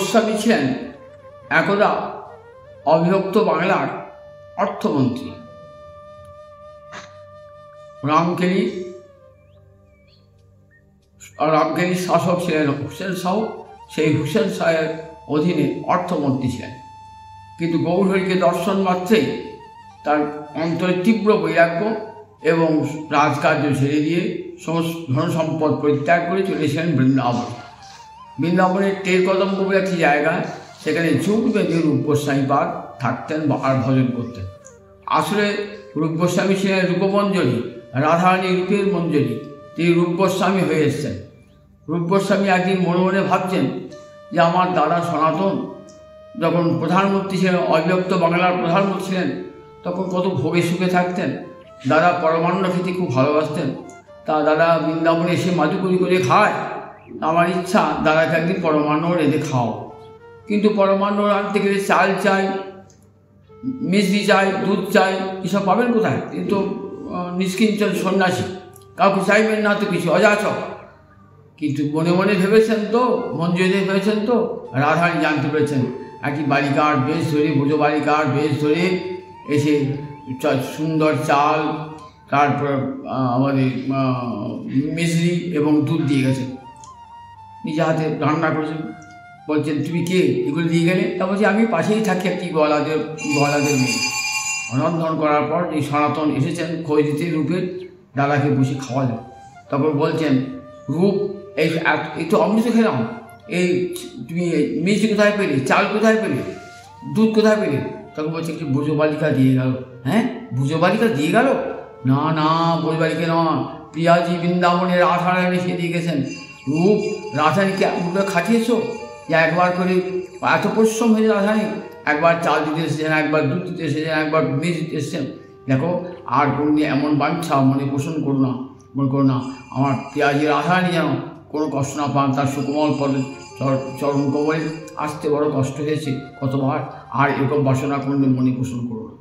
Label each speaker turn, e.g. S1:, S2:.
S1: গোস্বামী ছিলেন একদা অবিভক্ত বাংলার অর্থমন্ত্রী। রামকেলির শাসক ছিলেন হুসেন শাহ। সেই হুসেন শাহের অধীনে অর্থমন্ত্রী ছিলেন। কিন্তু গৌরহরিকে দর্শন মাত্রেই তার অন্তরে তীব্র বৈরাগ্য এবং রাজকার্য ছেড়ে দিয়ে সমস্ত ধন সম্পদ পরিত্যাগ করে চলেছিলেন বৃন্দাবন। বৃন্দাবনের টেরকদম্ব বলে একটি জায়গা, সেখানে ঝুঁক বেঁধে রূপ গোস্বামী পাদ থাকতেন আর ভজন করতেন। আসলে রূপ গোস্বামী ছিলেন রূপমঞ্জরী, রাধারানী রূপের মঞ্জরী। তিনি রূপ গোস্বামী হয়ে এসছেন। রূপ গোস্বামী একদিন মনে মনে ভাবছেন যে আমার দাদা সনাতন যখন প্রধানমন্ত্রী ছিলেন, অবিভক্ত বাংলার প্রধানমন্ত্রী ছিলেন, তখন কত ভোগে সুখে থাকতেন। দাদা পরমান্ন খেতে খুব ভালোবাসতেন। তা দাদা বৃন্দাবনে এসে মাদুকরি করে খায়। আমার ইচ্ছা দাদাকে একদিন পরমান্ন রেঁধে খাও। কিন্তু পরমান্ন আনতে গেলে চাল চাই, মিষ্টি চাই, দুধ চাই, এসব পাবেন কোথায়? কিন্তু নিষ্কিঞ্চন সন্ন্যাসী, কাউকে চাইবেন না তো কিছু, অযাচক। কিন্তু মনে মনে ভেবেছেন তো, মঞ্জুরিতে ভেবেছেন তো, রাধারানী জানতে পেরেছেন একটি বালিকার বেশ ধরে, বুঝো বালিকার বেশ ধরে এসে সুন্দর চাল, তারপর আমাদের মিশ্রি এবং দুধ দিয়ে গেছেন, নিজে হাতে রান্না করেছেন। বলছেন তুমি কে, এগুলো দিয়ে গেলে? তা বলছি আমি পাশেই থাকি একটি গলাদের মেয়ে। রন্ধন করার পর এই সনাতন এসেছেন খোঁজ দিতে রূপের, দাদাকে বসে খাওয়ালেন। তারপর বলছেন রূপ এই তো অমৃত খেলাম, এই তুমি মিষ্টি কোথায় পেলে, চাল কোথায় পেলে, দুধ কোথায় পেলে? তখন বলছে একটি বুঝো বালিকা দিয়ে গেল। হ্যাঁ, বুঝো বালিকা দিয়ে গেল? না না, বুঝো বালিকা নয়, প্রিয়াজি বৃন্দাবনের রাধারানী সে দিয়ে গেছেন। রূপ রাধারানীকে রূপে খাটিয়েছো যে একবার করে এত পরিশ্রম হয়েছে রাধারানী, একবার চাল দিতে এসেছেন, একবার দুধ দিতে এসেছেন, একবার মিষ্টি দিতে এসেছেন। দেখো আর কোনো এমন বাঞ্ছা মনে পোষণ করো না, আমার প্রিয়াজি রাধারানী যেন কোনো কষ্ট না পান। তার সুকোমল পদে চরণ কমলে আসতে বড় কষ্ট হয়েছে কতবার, আর এরকম বাসনা করলে মনে পোষণ করো না।